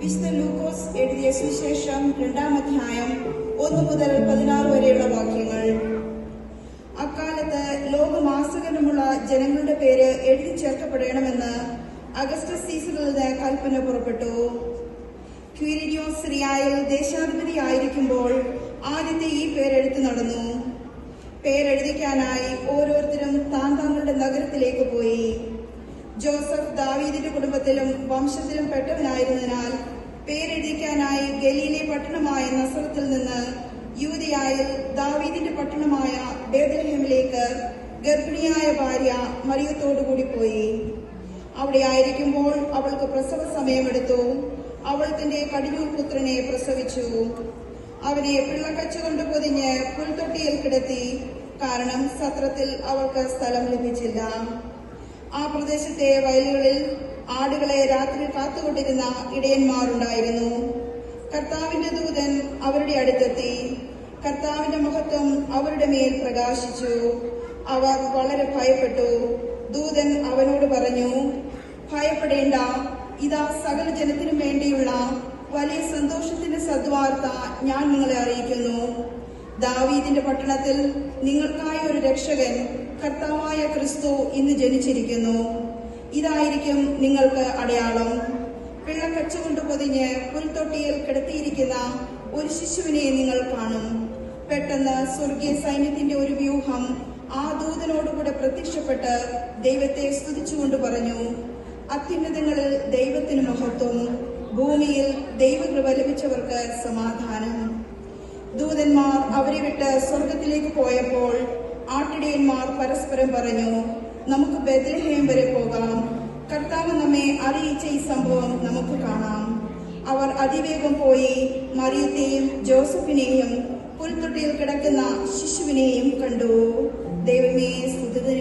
വിശുദ്ധ ലൂക്കോസ് എഴുതിയ സുവിശേഷം 2-ാം അധ്യായം 1 മുതൽ 16 വരെയുള്ള വാക്യങ്ങൾ. അക്കാലത്ത് ലോകമാസകലമുള്ള ജനങ്ങളുടെ പേര് എഴുതി ചേർക്കപ്പെടണമെന്ന് അഗസ്റ്റസ് സീസറിൽ നിന്ന് കൽപ്പന പുറപ്പെട്ടു. ക്വിരിനിയോസ് സിറിയയിൽ ദേശാധിപതിയായിരിക്കുമ്പോൾ ആദ്യത്തെ ഈ പേരെഴുത്ത് നടന്നു. പേരെഴുതിക്കാനായി ഓരോരുത്തരും താങ്കളുടെ നഗരത്തിലേക്ക് പോയി. ജോസഫ് ദാവീദിന്റെ കുടുംബത്തിലും വംശത്തിലും പെട്ടവനായിരുന്നതിനാൽ പേരെഴുതിക്കാനായി ഗലീലെ പട്ടണമായ നസറത്തിൽ നിന്ന് യൂദയായിൽ ദാവീദിന്റെ പട്ടണമായ ബേത്ലഹേമിലേക്ക് ഗർഭിണിയായ ഭാര്യ മറിയത്തോടുകൂടി പോയി. അവിടെ ആയിരിക്കുമ്പോൾ അവൾക്ക് പ്രസവ സമയമെടുത്തു. അവൾ തന്റെ കടിഞ്ഞൂൽ പുത്രനെ പ്രസവിച്ചു. അവനെ പിള്ളക്കച്ച കൊണ്ട് പൊതിഞ്ഞ് പുൽത്തൊട്ടിയിൽ കിടത്തി. കാരണം സത്രത്തിൽ അവൾക്ക് സ്ഥലം ലഭിച്ചില്ല. ആ പ്രദേശത്തെ വയലുകളിൽ ആടുകളെ രാത്രി കാത്തുകൊണ്ടിരുന്ന ഇടയന്മാരുണ്ടായിരുന്നു. കർത്താവിന്റെ ദൂതൻ അവരുടെ അടുത്തെത്തി. കർത്താവിന്റെ മഹത്വം അവരുടെ മേൽ പ്രകാശിച്ചു. അവർ വളരെ ഭയപ്പെട്ടു. ദൂതൻ അവനോട് പറഞ്ഞു, ഭയപ്പെടേണ്ട, ഇതാ സകല ജനത്തിനും വേണ്ടിയുള്ള വലിയ സന്തോഷത്തിന്റെ സദ്വാർത്ത ഞാൻ നിങ്ങളെ അറിയിക്കുന്നു. ദാവീദിന്റെ പട്ടണത്തിൽ നിങ്ങൾക്കായ ഒരു രക്ഷകൻ, കർത്താവായ ക്രിസ്തു ഇന്ന് ജനിച്ചിരിക്കുന്നു. ഇതായിരിക്കും നിങ്ങൾക്ക് അടയാളം. പിള്ളക്കച്ച കൊണ്ട് പൊതിഞ്ഞ് പുൽത്തൊട്ടിയിൽ കിടത്തിയിരിക്കുന്ന ഒരു ശിശുവിനെ നിങ്ങൾ കാണും. പെട്ടെന്ന് സ്വർഗീയ സൈന്യത്തിന്റെ ഒരു വ്യൂഹം ആ ദൂതനോടുകൂടെ പ്രത്യക്ഷപ്പെട്ട് ദൈവത്തെ സ്തുതിച്ചുകൊണ്ട് പറഞ്ഞു, അത്യുന്നതങ്ങളിൽ ദൈവത്തിന് മഹത്വം, ഭൂമിയിൽ ദൈവകൃപ ലഭിച്ചവർക്ക് സമാധാനം. ദൂതന്മാർ അവരെ വിട്ട് സ്വർഗത്തിലേക്ക് പോയപ്പോൾ ആട്ടിടയന്മാർ പരസ്പരം പറഞ്ഞു, നമുക്ക് ബേത്ലഹേം വരെ പോകാം. കർത്താവ് നമ്മെ അറിയിച്ച ഈ സംഭവം നമുക്ക് കാണാം. അവർ അതിവേഗം പോയി മറിയത്തെയും ജോസഫിനെയും പുൽത്തൊട്ടിയിൽ കിടക്കുന്ന ശിശുവിനെയും കണ്ടു. ദൈവമേ സ്തുതി.